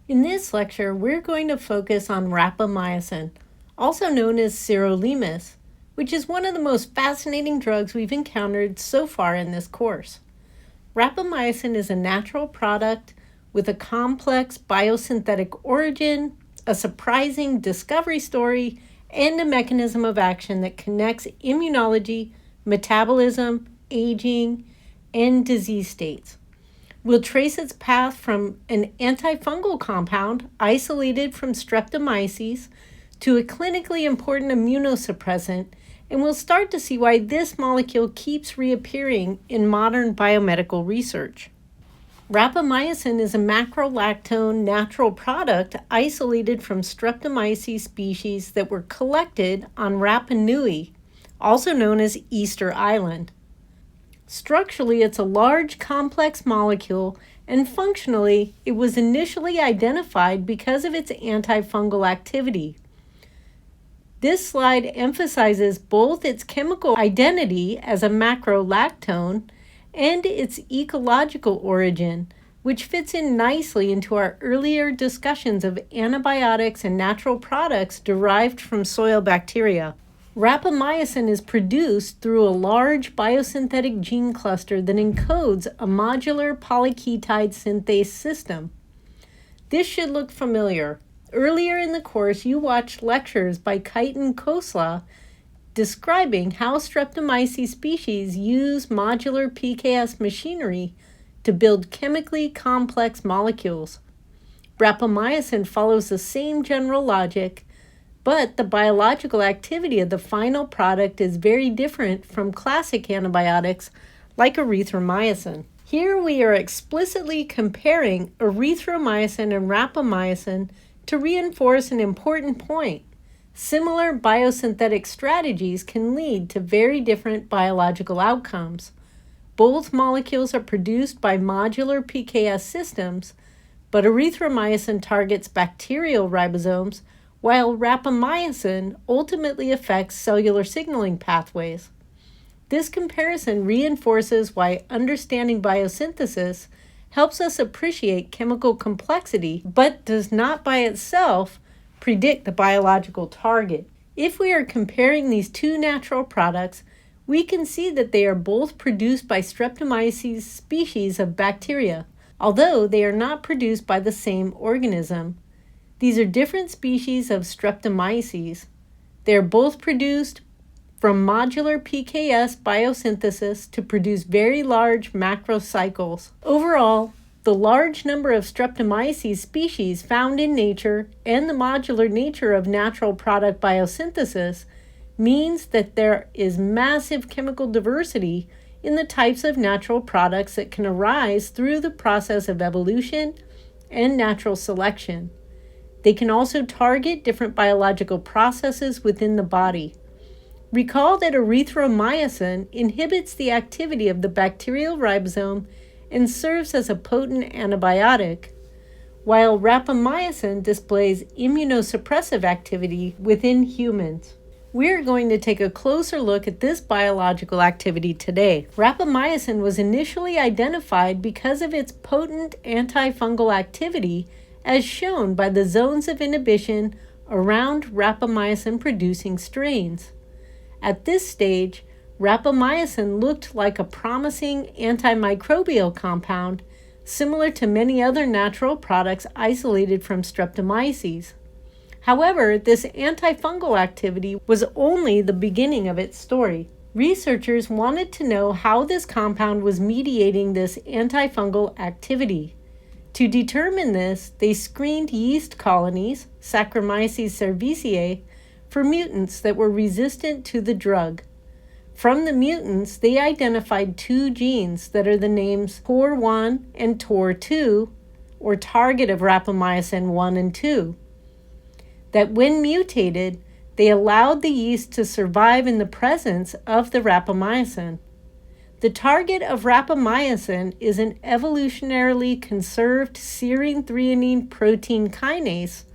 In this lecture, we're going to focus on rapamycin, also known as Sirolimus, which is one of the most fascinating drugs we've encountered so far in this course. Rapamycin is a natural product with a complex biosynthetic origin, a surprising discovery story, and a mechanism of action that connects immunology, metabolism, aging, and disease states. We'll trace its path from an antifungal compound isolated from Streptomyces to a clinically important immunosuppressant, and we'll start to see why this molecule keeps reappearing in modern biomedical research. Rapamycin is a macrolactone natural product isolated from Streptomyces species that were collected on Rapa Nui, also known as Easter Island. Structurally, it's a large, complex molecule, and functionally, it was initially identified because of its antifungal activity. This slide emphasizes both its chemical identity as a macrolactone and its ecological origin, which fits in nicely into our earlier discussions of antibiotics and natural products derived from soil bacteria. Rapamycin is produced through a large biosynthetic gene cluster that encodes a modular polyketide synthase system. This should look familiar. Earlier in the course, you watched lectures by Kite and Kosla describing how Streptomyces species use modular PKS machinery to build chemically complex molecules. Rapamycin follows the same general logic, but the biological activity of the final product is very different from classic antibiotics like erythromycin. Here we are explicitly comparing erythromycin and rapamycin to reinforce an important point. Similar biosynthetic strategies can lead to very different biological outcomes. Both molecules are produced by modular PKS systems, but erythromycin targets bacterial ribosomes, while rapamycin ultimately affects cellular signaling pathways. This comparison reinforces why understanding biosynthesis helps us appreciate chemical complexity, but does not by itself predict the biological target. If we are comparing these two natural products, we can see that they are both produced by Streptomyces species of bacteria, although they are not produced by the same organism. These are different species of Streptomyces. They are both produced from modular PKS biosynthesis to produce very large macrocycles. Overall, the large number of Streptomyces species found in nature and the modular nature of natural product biosynthesis means that there is massive chemical diversity in the types of natural products that can arise through the process of evolution and natural selection. They can also target different biological processes within the body. Recall that erythromycin inhibits the activity of the bacterial ribosome and serves as a potent antibiotic, while rapamycin displays immunosuppressive activity within humans. We're going to take a closer look at this biological activity today. Rapamycin was initially identified because of its potent antifungal activity, as shown by the zones of inhibition around rapamycin-producing strains. At this stage, rapamycin looked like a promising antimicrobial compound, similar to many other natural products isolated from Streptomyces. However, this antifungal activity was only the beginning of its story. Researchers wanted to know how this compound was mediating this antifungal activity. To determine this, they screened yeast colonies, Saccharomyces cerevisiae, for mutants that were resistant to the drug. From the mutants, they identified two genes that are the names TOR1 and TOR2, or Target of Rapamycin 1 and 2, that when mutated, they allowed the yeast to survive in the presence of the rapamycin. The target of rapamycin is an evolutionarily conserved serine threonine protein kinase,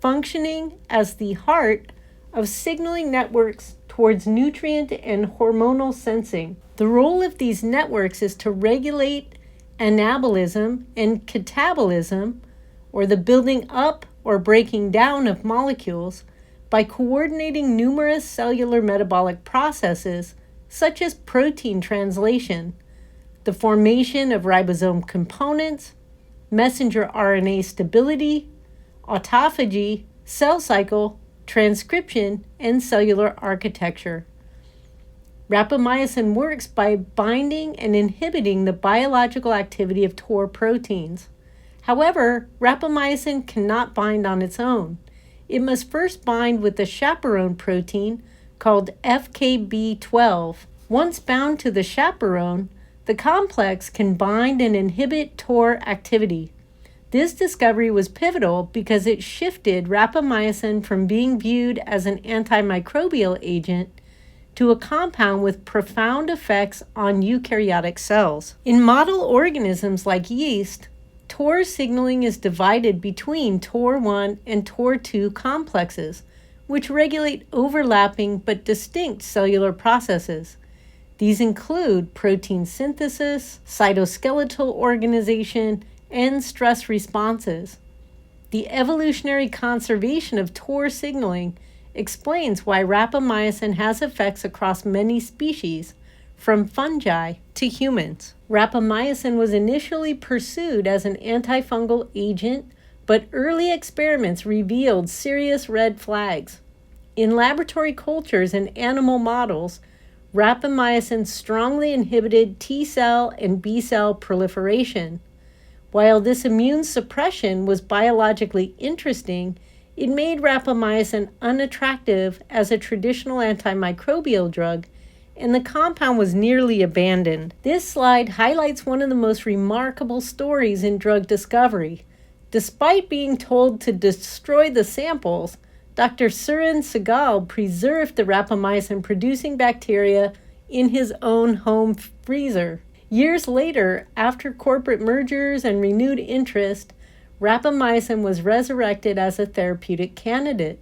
functioning as the heart of signaling networks towards nutrient and hormonal sensing. The role of these networks is to regulate anabolism and catabolism, or the building up or breaking down of molecules, by coordinating numerous cellular metabolic processes such as protein translation, the formation of ribosome components, messenger RNA stability, autophagy, cell cycle, transcription, and cellular architecture. Rapamycin works by binding and inhibiting the biological activity of TOR proteins. However, rapamycin cannot bind on its own. It must first bind with the chaperone protein called FKB12. Once bound to the chaperone, the complex can bind and inhibit TOR activity. This discovery was pivotal because it shifted rapamycin from being viewed as an antimicrobial agent to a compound with profound effects on eukaryotic cells. In model organisms like yeast, TOR signaling is divided between TOR1 and TOR2 complexes, which regulate overlapping but distinct cellular processes. These include protein synthesis, cytoskeletal organization, and stress responses. The evolutionary conservation of TOR signaling explains why rapamycin has effects across many species, from fungi to humans. Rapamycin was initially pursued as an antifungal agent, but early experiments revealed serious red flags. In laboratory cultures and animal models, rapamycin strongly inhibited T cell and B cell proliferation. While this immune suppression was biologically interesting, it made rapamycin unattractive as a traditional antimicrobial drug, and the compound was nearly abandoned. This slide highlights one of the most remarkable stories in drug discovery. Despite being told to destroy the samples, Dr. Suren Segal preserved the rapamycin-producing bacteria in his own home freezer. Years later, after corporate mergers and renewed interest, rapamycin was resurrected as a therapeutic candidate.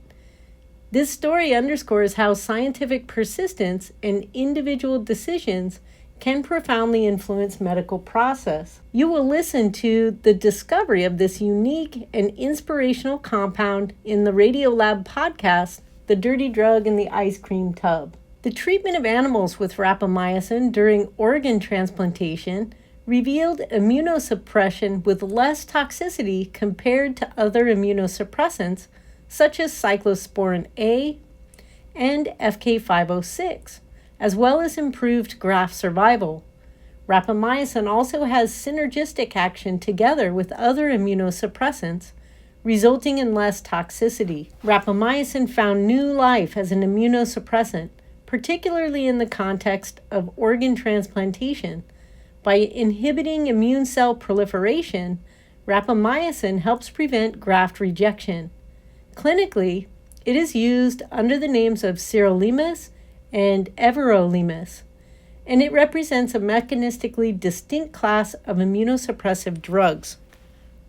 This story underscores how scientific persistence and individual decisions can profoundly influence medical process. You will listen to the discovery of this unique and inspirational compound in the Radiolab podcast, The Dirty Drug in the Ice Cream Tub. The treatment of animals with rapamycin during organ transplantation revealed immunosuppression with less toxicity compared to other immunosuppressants such as cyclosporin A and FK506, as well as improved graft survival. Rapamycin also has synergistic action together with other immunosuppressants, resulting in less toxicity. Rapamycin found new life as an immunosuppressant, particularly in the context of organ transplantation. By inhibiting immune cell proliferation, rapamycin helps prevent graft rejection. Clinically, it is used under the names of Sirolimus and Everolimus, and it represents a mechanistically distinct class of immunosuppressive drugs.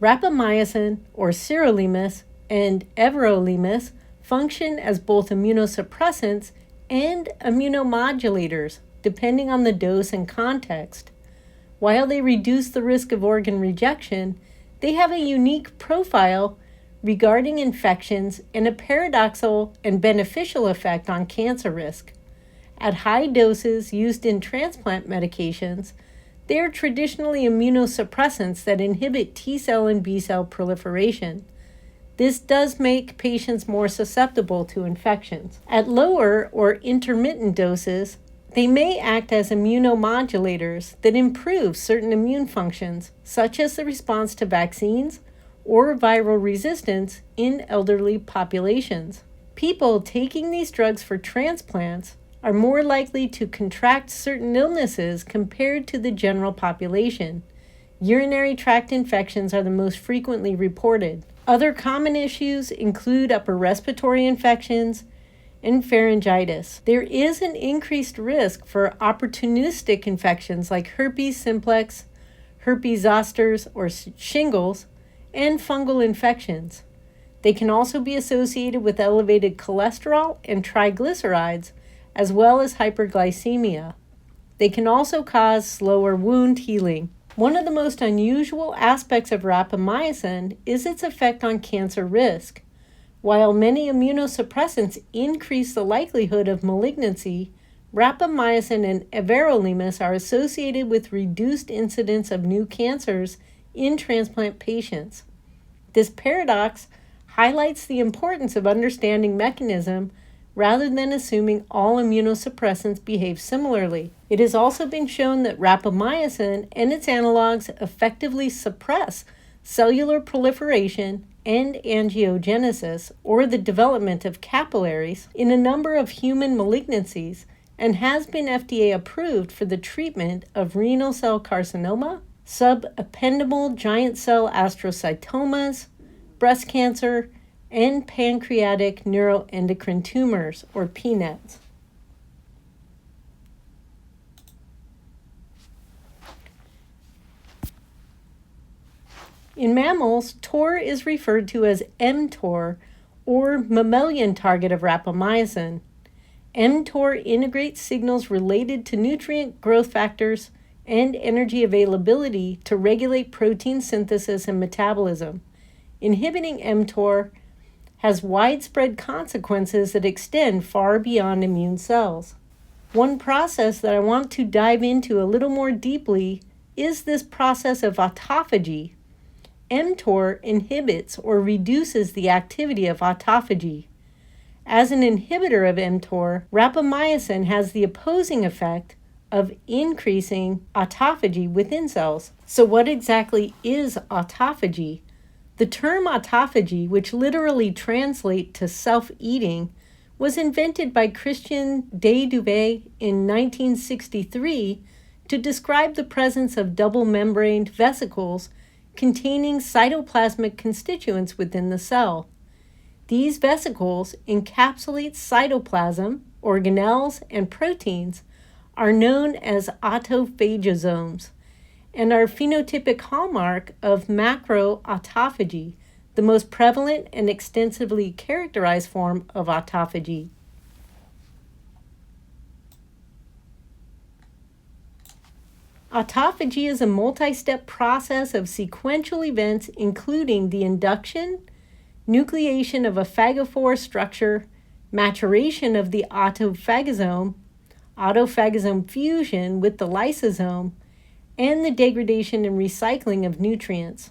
Rapamycin, or Sirolimus, and Everolimus function as both immunosuppressants and immunomodulators, depending on the dose and context. While they reduce the risk of organ rejection, they have a unique profile regarding infections and a paradoxical and beneficial effect on cancer risk. At high doses used in transplant medications, they are traditionally immunosuppressants that inhibit T cell and B cell proliferation. This does make patients more susceptible to infections. At lower or intermittent doses, they may act as immunomodulators that improve certain immune functions, such as the response to vaccines or viral resistance in elderly populations. People taking these drugs for transplants are more likely to contract certain illnesses compared to the general population. Urinary tract infections are the most frequently reported. Other common issues include upper respiratory infections and pharyngitis. There is an increased risk for opportunistic infections like herpes simplex, herpes zoster or shingles, and fungal infections. They can also be associated with elevated cholesterol and triglycerides, as well as hyperglycemia. They can also cause slower wound healing. One of the most unusual aspects of rapamycin is its effect on cancer risk. While many immunosuppressants increase the likelihood of malignancy, rapamycin and everolimus are associated with reduced incidence of new cancers in transplant patients. This paradox highlights the importance of understanding mechanism rather than assuming all immunosuppressants behave similarly. It has also been shown that rapamycin and its analogs effectively suppress cellular proliferation and angiogenesis, or the development of capillaries, in a number of human malignancies, and has been FDA approved for the treatment of renal cell carcinoma, subependymal giant cell astrocytomas, breast cancer, and pancreatic neuroendocrine tumors, or PNETs. In mammals, TOR is referred to as mTOR, or mammalian target of rapamycin. mTOR integrates signals related to nutrient growth factors and energy availability to regulate protein synthesis and metabolism. Inhibiting mTOR has widespread consequences that extend far beyond immune cells. One process that I want to dive into a little more deeply is this process of autophagy. mTOR inhibits or reduces the activity of autophagy. As an inhibitor of mTOR, rapamycin has the opposing effect of increasing autophagy within cells. So what exactly is autophagy? The term autophagy, which literally translates to self-eating, was invented by Christian de Duvet in 1963 to describe the presence of double-membraned vesicles containing cytoplasmic constituents within the cell. These vesicles encapsulate cytoplasm, organelles, and proteins, are known as autophagosomes, and are phenotypic hallmark of macroautophagy, the most prevalent and extensively characterized form of autophagy. Autophagy is a multi-step process of sequential events including the induction, nucleation of a phagophore structure, maturation of the autophagosome fusion with the lysosome, and the degradation and recycling of nutrients.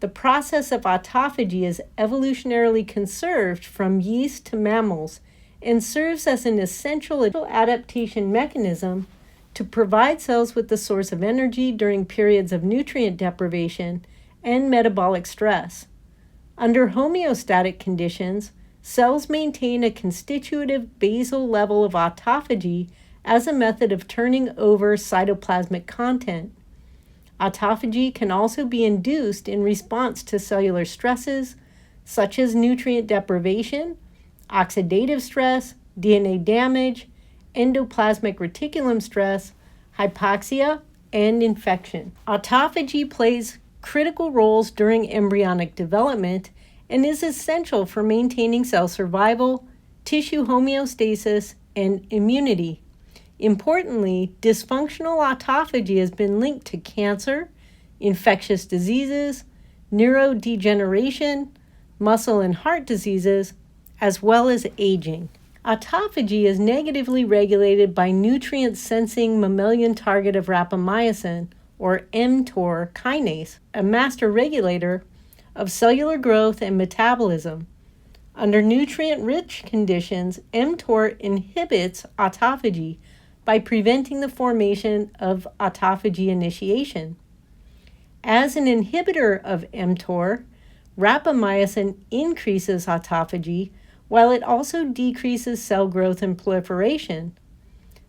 The process of autophagy is evolutionarily conserved from yeast to mammals and serves as an essential adaptation mechanism to provide cells with the source of energy during periods of nutrient deprivation and metabolic stress. Under homeostatic conditions, cells maintain a constitutive basal level of autophagy as a method of turning over cytoplasmic content. Autophagy can also be induced in response to cellular stresses, such as nutrient deprivation, oxidative stress, DNA damage, endoplasmic reticulum stress, hypoxia, and infection. Autophagy plays critical roles during embryonic development and is essential for maintaining cell survival, tissue homeostasis, and immunity. Importantly, dysfunctional autophagy has been linked to cancer, infectious diseases, neurodegeneration, muscle and heart diseases, as well as aging. Autophagy is negatively regulated by nutrient-sensing mammalian target of rapamycin, or mTOR kinase, a master regulator of cellular growth and metabolism. Under nutrient-rich conditions, mTOR inhibits autophagy by preventing the formation of autophagy initiation. As an inhibitor of mTOR, rapamycin increases autophagy while it also decreases cell growth and proliferation.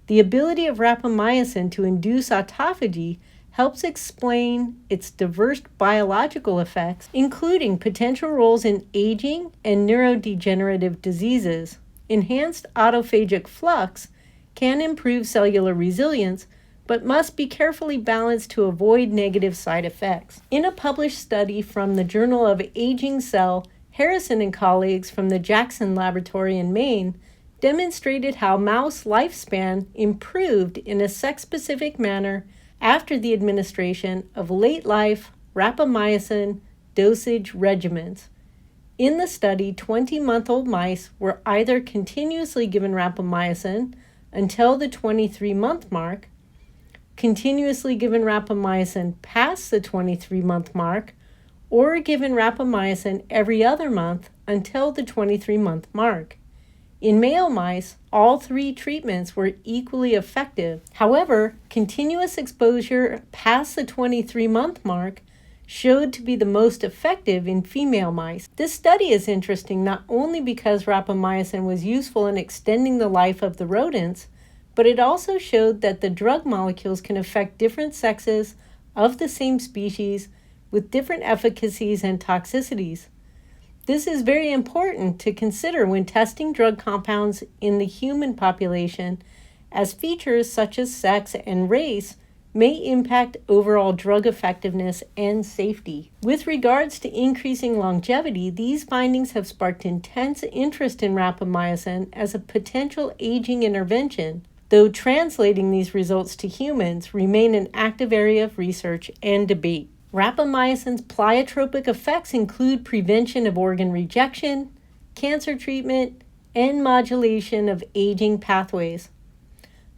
The ability of rapamycin to induce autophagy helps explain its diverse biological effects, including potential roles in aging and neurodegenerative diseases. Enhanced autophagic flux can improve cellular resilience, but must be carefully balanced to avoid negative side effects. In a published study from the Journal of Aging Cell, Harrison and colleagues from the Jackson Laboratory in Maine demonstrated how mouse lifespan improved in a sex-specific manner after the administration of late-life rapamycin dosage regimens. In the study, 20-month-old mice were either continuously given rapamycin until the 23-month mark, continuously given rapamycin past the 23-month mark, or given rapamycin every other month until the 23-month mark. In male mice, all three treatments were equally effective. However, continuous exposure past the 23-month mark showed to be the most effective in female mice. This study is interesting not only because rapamycin was useful in extending the life of the rodents, but it also showed that the drug molecules can affect different sexes of the same species with different efficacies and toxicities. This is very important to consider when testing drug compounds in the human population, as features such as sex and race may impact overall drug effectiveness and safety. With regards to increasing longevity, these findings have sparked intense interest in rapamycin as a potential aging intervention, though translating these results to humans remain an active area of research and debate. Rapamycin's pleiotropic effects include prevention of organ rejection, cancer treatment, and modulation of aging pathways.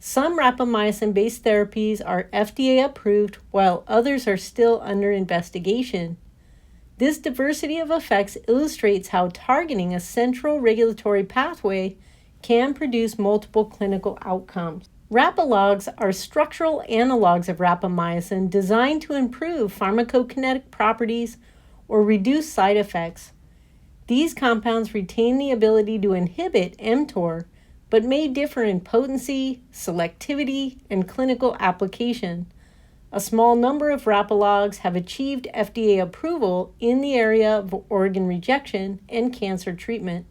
Some rapamycin-based therapies are FDA approved, while others are still under investigation. This diversity of effects illustrates how targeting a central regulatory pathway can produce multiple clinical outcomes. Rapalogs are structural analogs of rapamycin designed to improve pharmacokinetic properties or reduce side effects. These compounds retain the ability to inhibit mTOR, but may differ in potency, selectivity, and clinical application. A small number of rapalogs have achieved FDA approval in the area of organ rejection and cancer treatment.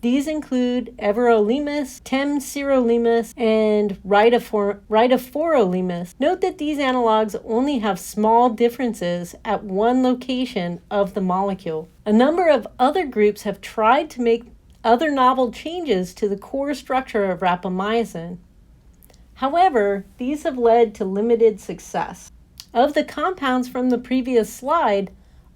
These include everolimus, Sirolimus, and Rhytophorolimus. Note that these analogs only have small differences at one location of the molecule. A number of other groups have tried to make other novel changes to the core structure of rapamycin. However, these have led to limited success. Of the compounds from the previous slide,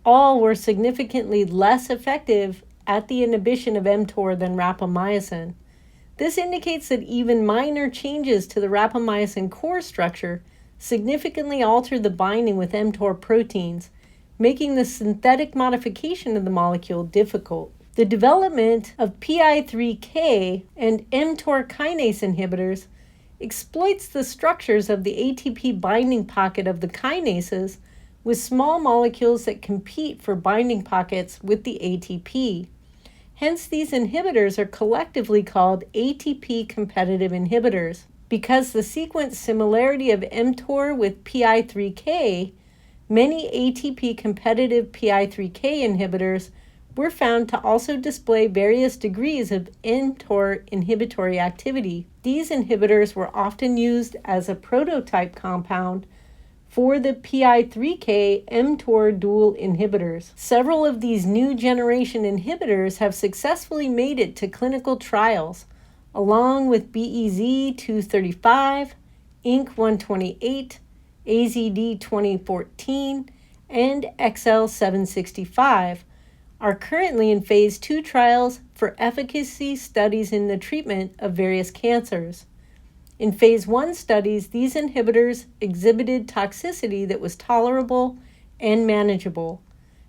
all were significantly less effective at the inhibition of mTOR than rapamycin. This indicates that even minor changes to the rapamycin core structure significantly alter the binding with mTOR proteins, making the synthetic modification of the molecule difficult. The development of PI3K and mTOR kinase inhibitors exploits the structures of the ATP binding pocket of the kinases with small molecules that compete for binding pockets with the ATP. Hence, these inhibitors are collectively called ATP competitive inhibitors. Because the sequence similarity of mTOR with PI3K, many ATP competitive PI3K inhibitors were found to also display various degrees of mTOR inhibitory activity. These inhibitors were often used as a prototype compound for the PI3K mTOR dual inhibitors. Several of these new generation inhibitors have successfully made it to clinical trials, along with BEZ235, INC128, AZD2014, and XL765, are currently in phase 2 trials for efficacy studies in the treatment of various cancers. In phase 1 studies, these inhibitors exhibited toxicity that was tolerable and manageable.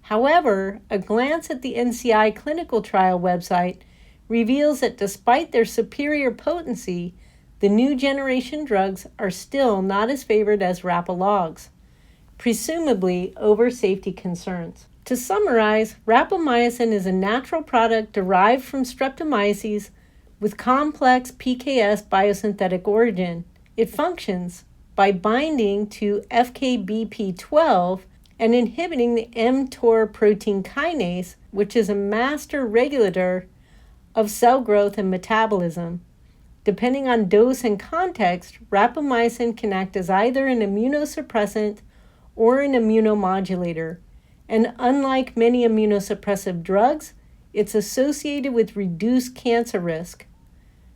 However, a glance at the NCI clinical trial website reveals that despite their superior potency, the new generation drugs are still not as favored as rapalogs, presumably over safety concerns. To summarize, rapamycin is a natural product derived from Streptomyces with complex PKS biosynthetic origin. It functions by binding to FKBP12 and inhibiting the mTOR protein kinase, which is a master regulator of cell growth and metabolism. Depending on dose and context, rapamycin can act as either an immunosuppressant or an immunomodulator. And unlike many immunosuppressive drugs, it's associated with reduced cancer risk.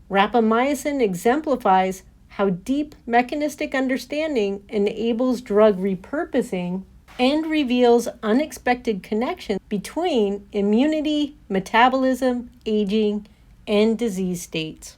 Rapamycin exemplifies how deep mechanistic understanding enables drug repurposing and reveals unexpected connections between immunity, metabolism, aging, and disease states.